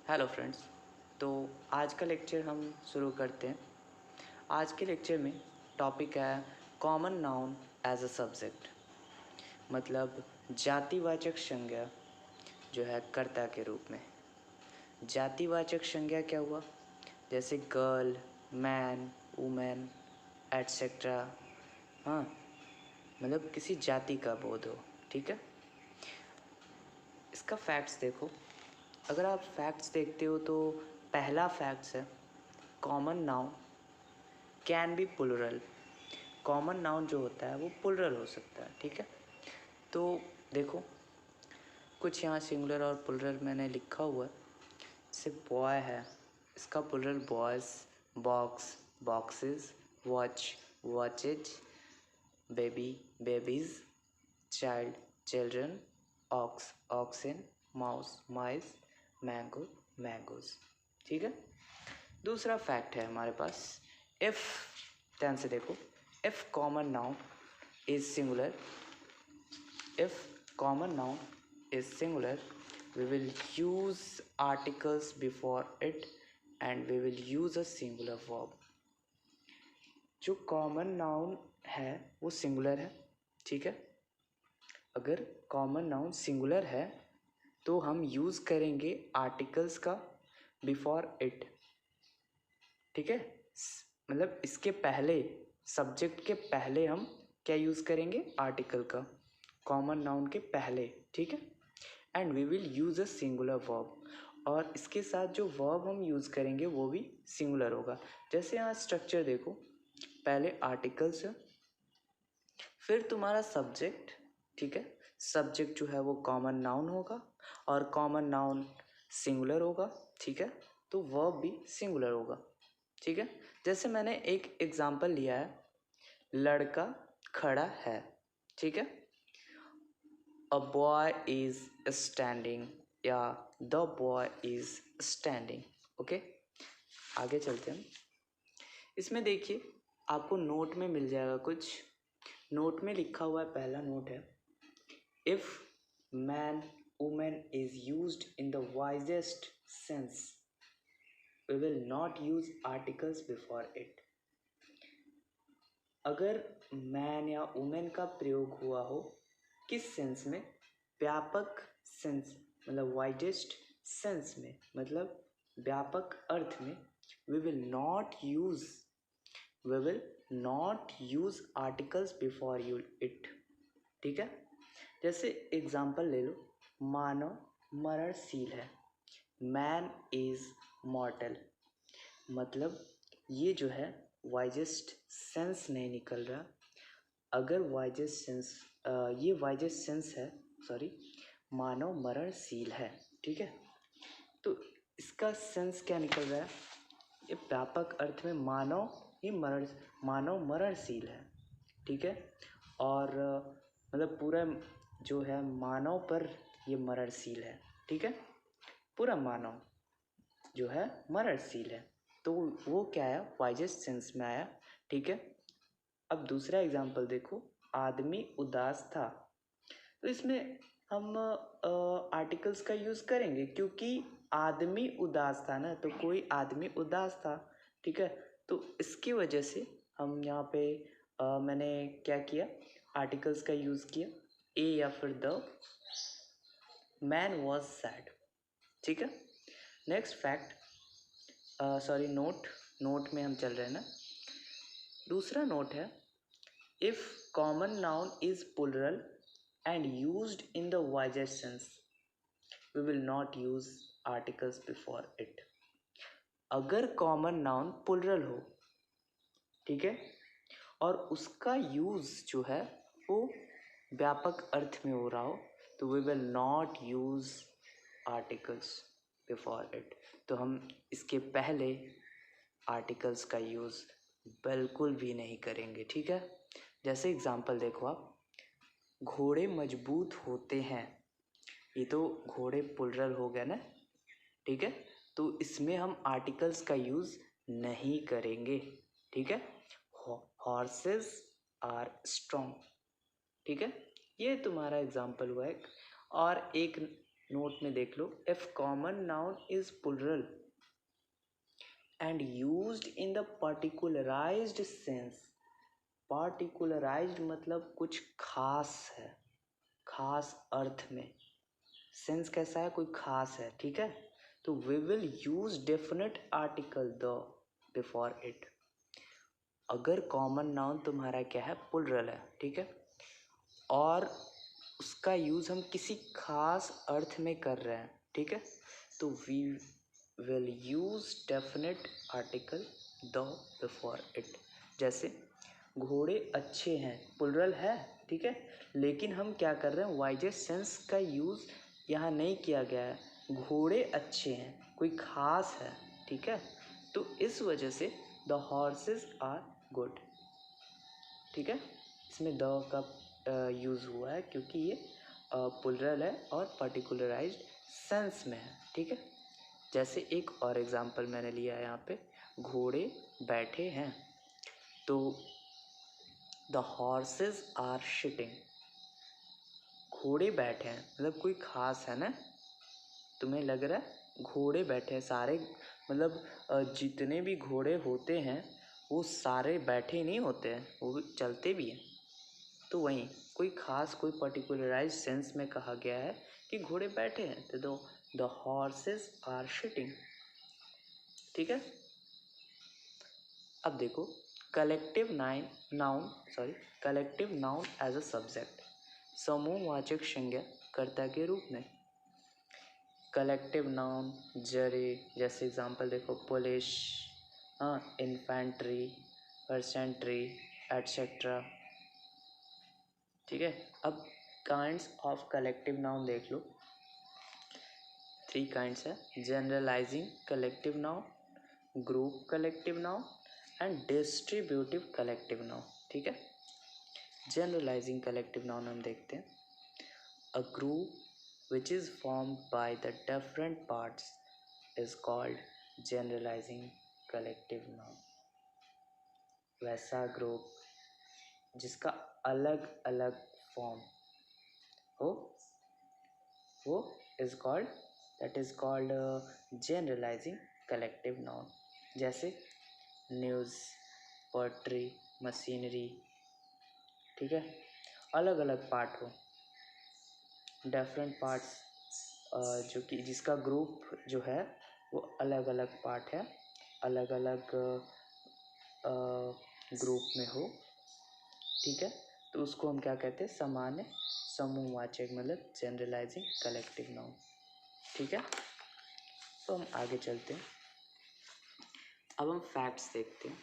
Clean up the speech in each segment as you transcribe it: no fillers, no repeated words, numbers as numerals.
Hello friends. तो आज का लेक्चर हम शुरू करते हैं। आज के लेक्चर में टॉपिक है common noun as a subject, मतलब जातिवाचक संज्ञा जो है कर्ता के रूप में। जातिवाचक संज्ञा क्या हुआ? जैसे गर्ल, मैन, वुमेन एटसेट्रा। हाँ, मतलब किसी जाति का बोध हो। ठीक है, इसका फैक्ट्स देखो। अगर आप फैक्ट्स देखते हो तो पहला फैक्ट्स है common noun can be plural. Common noun जो होता है वो प्लुरल हो सकता है। ठीक है, तो देखो कुछ यहाँ सिंगुलर और प्लुरल मैंने लिखा हुआ है। जैसे बॉय है, इसका plural boys, box, boxes, watch, watches, baby, babies, child, children, ox, oxen, mouse, mice, mango, mangoes. ठीक है, दूसरा फैक्ट है हमारे पास, इफ़, ध्यान से देखो, if common noun is singular, if common noun is singular, we will use articles before it and we will use a singular verb। जो common noun है वो सिंगुलर है। ठीक है, अगर कॉमन नाउन सिंगुलर है तो हम यूज़ करेंगे आर्टिकल्स का बिफोर इट। ठीक है, मतलब इसके पहले, सब्जेक्ट के पहले हम क्या यूज़ करेंगे? आर्टिकल का, कॉमन नाउन के पहले। ठीक है, and we will use a singular verb, और इसके साथ जो वर्ब हम यूज़ करेंगे वो भी सिंगुलर होगा। जैसे यहाँ स्ट्रक्चर देखो, पहले आर्टिकल्स है, फिर तुम्हारा सब्जेक्ट। ठीक है, सब्जेक्ट जो है वो कॉमन नाउन होगा और कॉमन नाउन सिंगुलर होगा। ठीक है, तो वर्ब भी सिंगुलर होगा। ठीक है, जैसे मैंने एक एग्जांपल लिया है, लड़का खड़ा है। ठीक है, अ बॉय इज स्टैंडिंग या the boy is standing. Okay, आगे चलते हैं। इसमें देखिए आपको नोट में मिल जाएगा कुछ। नोट में लिखा हुआ है, पहला नोट है, if man women is used in the widest sense we will not use articles before it. अगर मैन या वुमेन का प्रयोग हुआ हो किस सेंस में? व्यापक सेंस, मतलब वाइडेस्ट सेंस में, मतलब व्यापक अर्थ में, we will not use articles before you it. ठीक है, जैसे एग्जाम्पल ले लो, मानव मरणशील है, मैन इज मॉर्टल। मतलब ये जो है वाइजेस्ट सेंस नहीं निकल रहा। अगर वाइजेस्ट सेंस, ये वाइजेस्ट सेंस है, सॉरी, मानव मरणशील है। ठीक है, तो इसका सेंस क्या निकल रहा है? ये व्यापक अर्थ में मानव मरणशील है। ठीक है, और मतलब पूरा जो है मानव पर ये मरणशील है। ठीक है, पूरा मानव जो है मरणशील है, तो वो क्या आया? वाइजेस्ट सेंस में आया। ठीक है, अब दूसरा एग्जाम्पल देखो, आदमी उदास था। तो इसमें हम आर्टिकल्स का यूज़ करेंगे क्योंकि आदमी उदास था ना, तो कोई आदमी उदास था। ठीक है, तो इसकी वजह से हम यहाँ पे मैंने क्या किया? आर्टिकल्स का यूज़ किया, ए या फिर द। Man was sad. ठीक है, नेक्स्ट फैक्ट, सॉरी नोट में हम चल रहे हैं ना। दूसरा नोट है, if common noun is plural and used in the widest sense we will not use articles before it। अगर कॉमन नाउन प्लुरल हो, ठीक है, और उसका यूज जो है वो व्यापक अर्थ में हो रहा हो, तो we will not use articles before it। तो हम इसके पहले आर्टिकल्स का यूज़ बिल्कुल भी नहीं करेंगे। ठीक है, जैसे एग्जांपल देखो आप, घोड़े मजबूत होते हैं, ये तो घोड़े प्लुरल हो गया ना। ठीक है, तो इसमें हम आर्टिकल्स का यूज़ नहीं करेंगे। ठीक है, हॉर्सेस आर स्ट्रॉन्ग। ठीक है, ये तुम्हारा एग्जाम्पल हुआ एक। और एक नोट में देख लो, if common noun is plural and used in the particularised sense, particularised मतलब कुछ खास है, खास अर्थ में, सेंस कैसा है, कोई खास है, ठीक है, तो we will use definite article the before it. अगर कॉमन नाउन तुम्हारा क्या है, प्लुरल है, ठीक है, और उसका यूज हम किसी खास अर्थ में कर रहे हैं, ठीक है, तो we will use definite article the before it. जैसे घोड़े अच्छे हैं, प्लुरल है, ठीक है, लेकिन हम क्या कर रहे हैं, वाइजे सेंस का यूज यहाँ नहीं किया गया है, घोड़े अच्छे हैं, कोई खास है, ठीक है, तो इस वजह से द हॉर्सेस आर गुड, ठीक है, इसमें द का यूज़ हुआ है क्योंकि ये प्लुरल है और पर्टिकुलराइज्ड सेंस में है, ठीक है। जैसे एक और एग्जांपल मैंने लिया है यहाँ पे, घोड़े बैठे हैं, तो द हॉर्सेस आर शिटिंग, घोड़े बैठे हैं मतलब कोई खास है ना, तुम्हें लग रहा है घोड़े बैठे हैं सारे, मतलब जितने भी घोड़े होते हैं वो सारे बैठे नहीं होते हैं, वो भी चलते भी हैं, तो वहीं कोई खास कोई पर्टिकुलराइज सेंस में कहा गया है कि घोड़े बैठे हैं, तो द हॉर्सेस आर शिटिंग, ठीक है। अब देखो collective noun as a subject, समूहवाचक संज्ञा कर्ता के रूप में। कलेक्टिव नाउन जैसे एग्जांपल देखो, पुलिस, इन्फेंट्री, परसेंट्री, एटसेट्रा, ठीक है। अब काइंड्स ऑफ कलेक्टिव नाउन देख लो, 3 काइंड्स है, generalising collective noun, group collective noun and distributive collective noun, ठीक है। जनरलाइजिंग कलेक्टिव नाउन हम देखते हैं, a group which is formed by the different parts is called generalizing collective noun। वैसा group जिसका अलग अलग फॉर्म हो वो is called generalizing collective noun। जैसे न्यूज़, पोट्री, मशीनरी, ठीक है, अलग अलग पार्ट हो, डिफरेंट पार्ट्स, जो कि जिसका ग्रुप जो है वो अलग अलग पार्ट है, अलग अलग ग्रुप में हो, ठीक है, तो उसको हम क्या कहते हैं, सामान्य समूहवाचक मतलब जनरलाइजिंग कलेक्टिव नाउन, ठीक है। तो हम आगे चलते हैं, अब हम फैक्ट्स देखते हैं,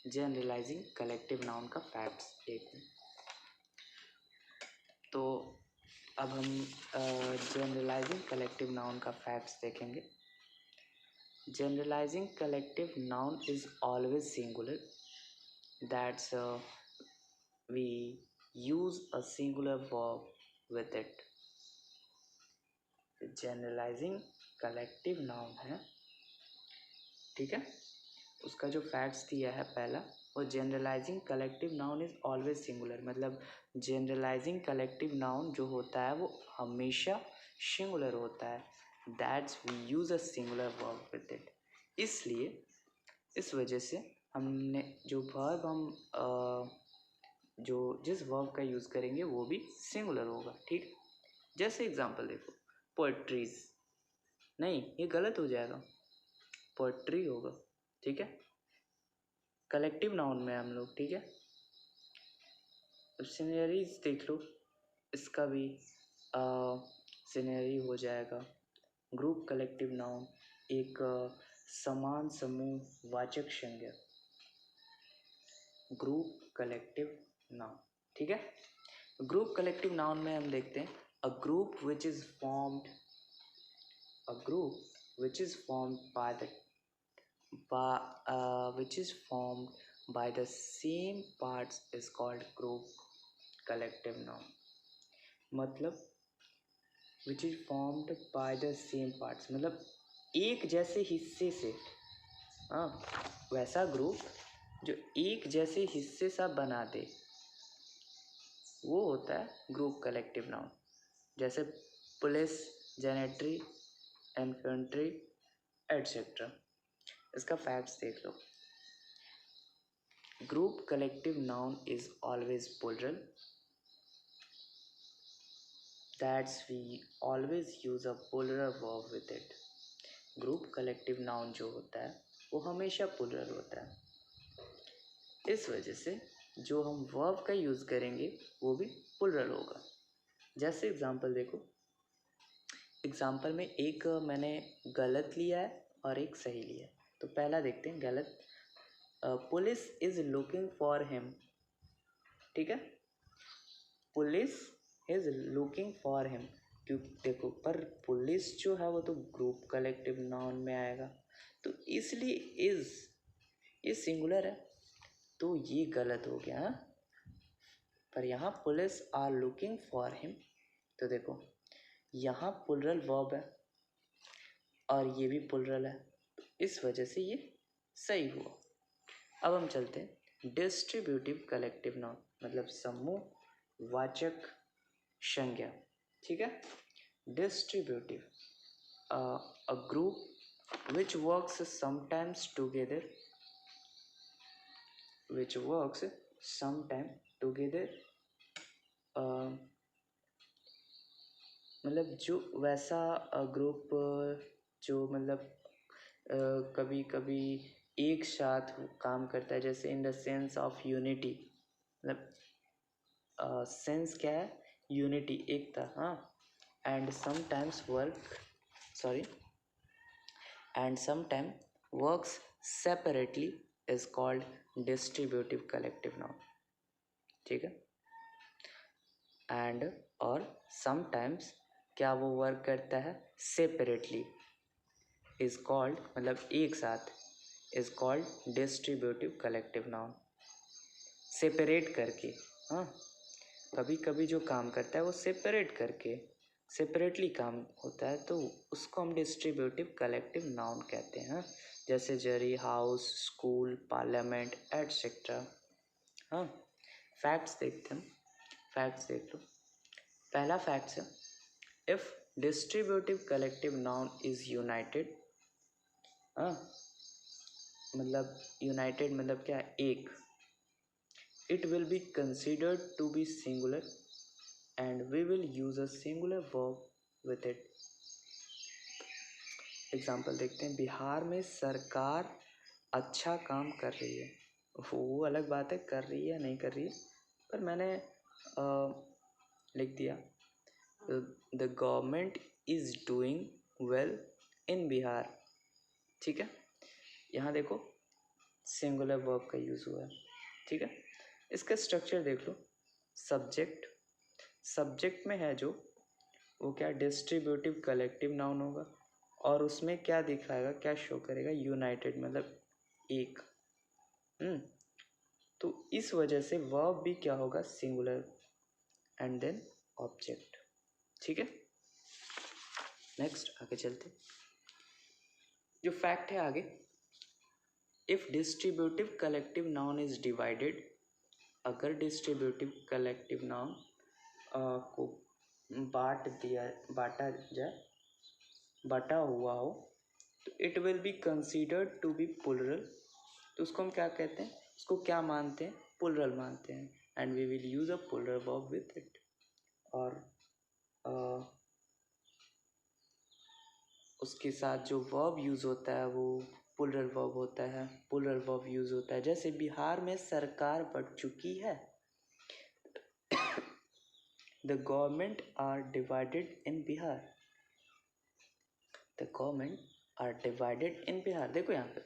जनरलाइजिंग कलेक्टिव नाउन का फैक्ट्स एक में। तो अब हम जनरलाइजिंग कलेक्टिव नाउन का फैक्ट्स देखेंगे। Generalising collective noun is always singular, that's we use a singular verb with it. Generalising collective noun है, ठीक है, उसका जो फैक्ट्स दिया है पहला, वो generalising collective noun is always singular, मतलब जनरलाइजिंग कलेक्टिव नाउन जो होता है वो हमेशा सिंगुलर होता है, that's we use a singular verb with it. इसलिए इस वजह से हमने जो वर्ब हम जो जिस वर्ब का यूज़ करेंगे वो भी सिंगुलर होगा, ठीक। जैसे एग्जांपल देखो, पोएट्रीज, नहीं ये गलत हो जाएगा, पोएट्री होगा, ठीक है, कलेक्टिव नाउन में हम लोग, ठीक है। अब सीनरीज देख लो, इसका भी सीनरी हो जाएगा, ग्रुप कलेक्टिव नाउन, एक समान समूह वाचक संज्ञा, ग्रुप कलेक्टिव नाउन, ठीक है। ग्रुप कलेक्टिव नाउन में हम देखते हैं, a group which is formed by the same parts is called group collective noun। मतलब which is formed by the same parts, मतलब एक जैसे हिस्से से, हाँ, वैसा ग्रुप जो एक जैसे हिस्से सा बना दे वो होता है ग्रुप कलेक्टिव नाउन। जैसे पुलिस जेनेटरी, इन्फेंट्री, एटसेट्रा। इसका फैक्ट्स देख लो। Group collective noun is always plural, that's we always use a plural verb with it. Group collective noun जो होता है वो हमेशा प्लूरल होता है, इस वजह से जो हम वर्ब का यूज़ करेंगे वो भी प्लूरल होगा। जैसे एग्जांपल देखो, एग्जांपल में एक मैंने गलत लिया है और एक सही लिया है। तो पहला देखते हैं गलत। Police is looking for him, ठीक है, police is looking for him. क्यों, देखो पर पुलिस जो है वो तो ग्रुप कलेक्टिव नाउन में आएगा, तो इसलिए इज ये सिंगुलर है, तो ये गलत हो गया। पर यहाँ police are looking for him, तो देखो यहाँ प्लूरल वर्ब है और ये भी प्लूरल है, तो इस वजह से ये सही हुआ। अब हम चलते हैं डिस्ट्रीब्यूटिव कलेक्टिव नाउन, मतलब समूह वाचक संज्ञा, ठीक है। Distributive, a group which works sometimes together, which works sometime together, मतलब जो वैसा ग्रुप जो मतलब कभी कभी एक साथ काम करता है, जैसे in the sense of unity, मतलब सेंस क्या है, यूनिटी, एकता, हाँ। And sometimes work, sorry, and sometime works separately is called distributive collective noun, ठीक है। एंड और समटाइम्स क्या वो वर्क करता है सेपरेटली, इज कॉल्ड, मतलब एक साथ, is called distributive collective noun. Separate करके, हाँ, कभी कभी जो काम करता है वो सेपरेट करके, सेपरेटली काम होता है, तो उसको हम डिस्ट्रीब्यूटिव कलेक्टिव नाउन कहते हैं। जैसे jury, house, school, parliament, etcetera. हाँ, फैक्ट्स देखते हैं, फैक्ट्स देख लो। पहला फैक्ट्स है, if distributive collective noun is united, हाँ, मतलब यूनाइटेड मतलब क्या है, एक, it will be considered to be singular and we will use a singular verb with it. Example देखते हैं, बिहार में सरकार अच्छा काम कर रही है, वो अलग बात है कर रही है नहीं कर रही है, पर मैंने लिख दिया the government is doing well in Bihar, ठीक है। यहाँ देखो सिंगुलर वर्ब का यूज़ हुआ है, ठीक है। इसका स्ट्रक्चर देख लो, सब्जेक्ट, सब्जेक्ट में है जो वो क्या डिस्ट्रीब्यूटिव कलेक्टिव नाउन होगा, और उसमें क्या दिखाएगा, क्या शो करेगा, यूनाइटेड, मतलब एक। तो इस वजह से वर्ब भी क्या होगा, सिंगुलर, एंड देन ऑब्जेक्ट, ठीक है। नेक्स्ट आगे चलते, जो फैक्ट है आगे, if distributive collective noun is divided, अगर डिस्ट्रीब्यूटिव कलेक्टिव नाउन को बांटा जाए, बांटा हुआ हो, तो it will be considered to be plural, तो उसको हम क्या कहते हैं, उसको क्या मानते हैं, प्लूरल मानते हैं, and we will use a plural verb with it. और उसके साथ जो वर्ब यूज़ होता है वो प्लूरल वर्ब होता है, प्लूरल वर्ब यूज़ होता है। जैसे बिहार में सरकार बढ़ चुकी है, the government are divided in Bihar, the government are divided in Bihar, देखो यहाँ पे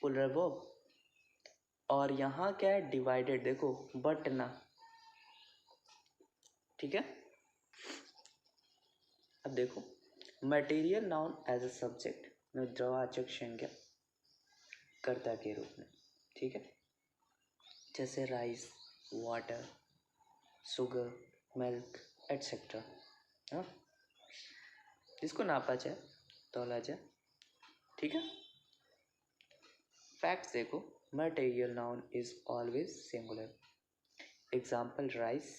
प्लूरल वर्ब, और यहाँ क्या है, डिवाइडेड, देखो बटना, ठीक है। अब देखो material noun as a subject, द्रवाचक संज्ञा, कर्ता के रूप में, ठीक है। जैसे rice, water, sugar, milk, etcetera, हाँ, इसको नापा जाए, तोला जाए, ठीक है। फैक्ट्स देखो, material noun is always singular. Example rice,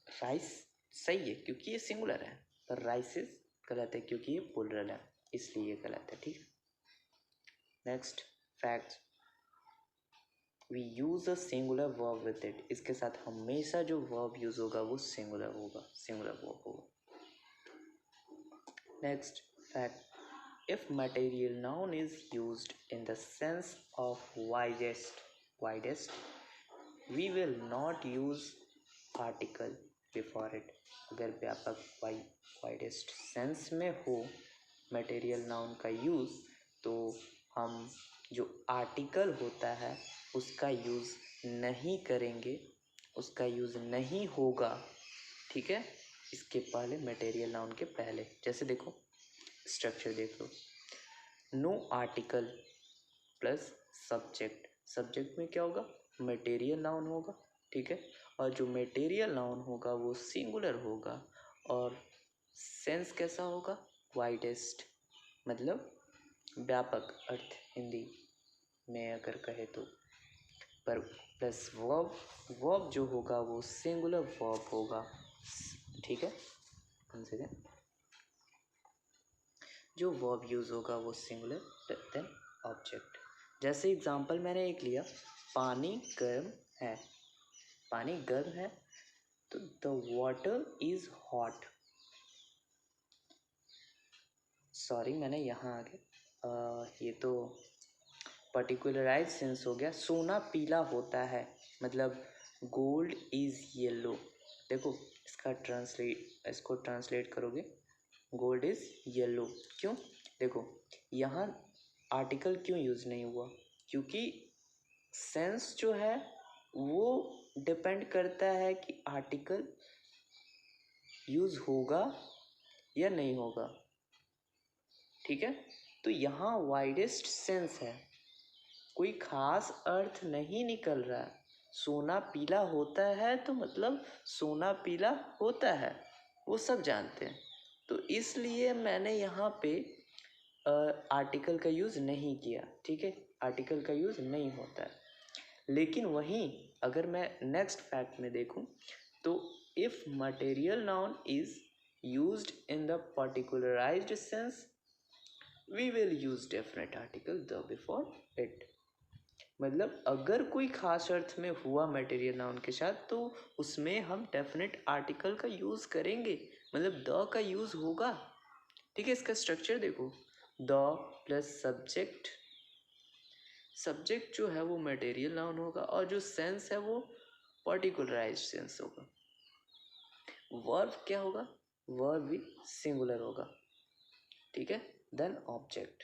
rice सही है क्योंकि ये सिंगुलर है, पर राइसेस गलत है क्योंकि ये प्लूरल है, इसलिए ये गलत है। ठीक, next fact, we use a singular verb with it. इसके साथ हमेशा जो वर्ब यूज होगा वो सिंगुलर होगा, सिंगुलर वर्ब होगा। Next fact, if material noun is used in the sense of widest, we will not use article before it। अगर व्यापक वाइडेस्ट सेंस में हो मटेरियल नाउन का यूज़, तो हम जो आर्टिकल होता है उसका यूज़ नहीं करेंगे, उसका यूज़ नहीं होगा। ठीक है, इसके पहले मटेरियल नाउन के पहले। जैसे देखो स्ट्रक्चर देख लो, no article plus subject, subject में क्या होगा, मटेरियल नाउन होगा। ठीक है, और जो मटेरियल नाउन होगा वो सिंगुलर होगा और सेंस कैसा होगा, वाइडेस्ट, मतलब व्यापक अर्थ हिंदी में अगर कहे तो। पर प्लस वर्ब जो होगा वो सिंगुलर वर्ब होगा। ठीक है, जो वर्ब यूज होगा वो सिंगुलर देन ऑब्जेक्ट। जैसे एग्जांपल मैंने एक लिया, पानी गर्म है, पानी गर्म है तो the water is hot. Sorry मैंने यहाँ आगे ये तो पर्टिकुलराइज सेंस हो गया। सोना पीला होता है, मतलब गोल्ड इज येलो। देखो इसको ट्रांसलेट करोगे, गोल्ड इज येलो। क्यों, देखो यहाँ आर्टिकल क्यों यूज़ नहीं हुआ, क्योंकि सेंस जो है वो डिपेंड करता है कि आर्टिकल यूज़ होगा या नहीं होगा। ठीक है, तो यहाँ वाइडेस्ट सेंस है, कोई खास अर्थ नहीं निकल रहा है। सोना पीला होता है तो मतलब सोना पीला होता है, वो सब जानते हैं। तो इसलिए मैंने यहाँ पे आर्टिकल का यूज़ नहीं किया। ठीक है, आर्टिकल का यूज़ नहीं होता है। लेकिन वहीं अगर मैं नेक्स्ट फैक्ट में देखूं तो if material noun is used in the particularised sense, we will use definite article the before it. मतलब अगर कोई खास अर्थ में हुआ मटेरियल नाउन के साथ तो उसमें हम डेफिनेट आर्टिकल का यूज़ करेंगे, मतलब द का यूज़ होगा। ठीक है, इसका स्ट्रक्चर देखो, द प्लस सब्जेक्ट, सब्जेक्ट जो है वो मटेरियल नाउन होगा और जो सेंस है वो पर्टिकुलराइज्ड सेंस होगा। वर्ब क्या होगा, वर्ब भी सिंगुलर होगा। ठीक है, देन ऑब्जेक्ट,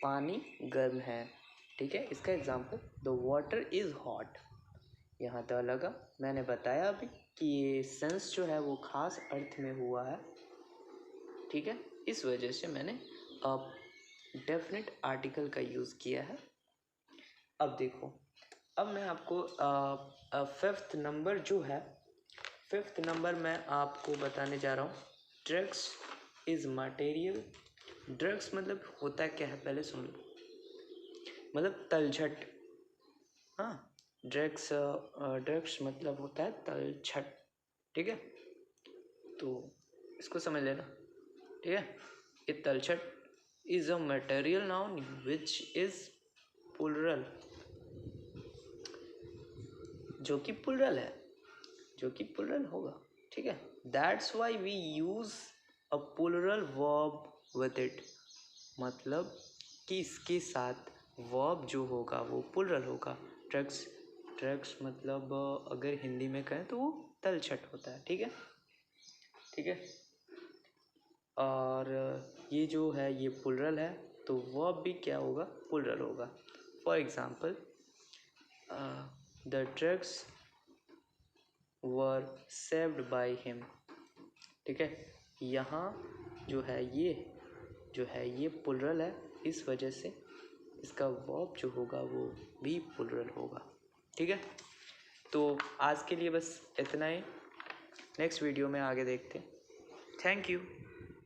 पानी गर्म है। ठीक है, इसका example the water is hot, यहाँ द लगा। मैंने बताया अभी कि ये सेंस जो है वो खास अर्थ में हुआ है। ठीक है, इस वजह से मैंने डेफिनेट आर्टिकल का यूज़ किया है। अब देखो, अब मैं आपको फिफ्थ नंबर जो है, फिफ्थ नंबर मैं आपको बताने जा रहा हूँ, ड्रग्स इज़ मटेरियल। ड्रग्स मतलब होता क्या है पहले सुन लो, मतलब तलछट। हाँ, ड्रग्स मतलब होता है तलछट। ठीक है, तो इसको समझ लेना। ठीक है, ये तलछट is a material noun which is plural, जो कि प्लूरल है, जो कि प्लूरल होगा। ठीक है, that's why we use a plural verb with it, मतलब कि इसके साथ वर्ब जो होगा वो प्लूरल होगा। ड्रग्स मतलब अगर हिंदी में कहें तो वो तलछट होता है। ठीक है, ठीक है, और ये जो है ये प्लूरल है तो वर्ब भी क्या होगा, प्लूरल होगा। For example the drugs were saved by him. ठीक है, यहाँ जो है ये प्लूरल है, इस वजह से इसका वर्ब जो होगा वो भी प्लूरल होगा। ठीक है, तो आज के लिए बस इतना ही, नेक्स्ट वीडियो में आगे देखते हैं। Thank you.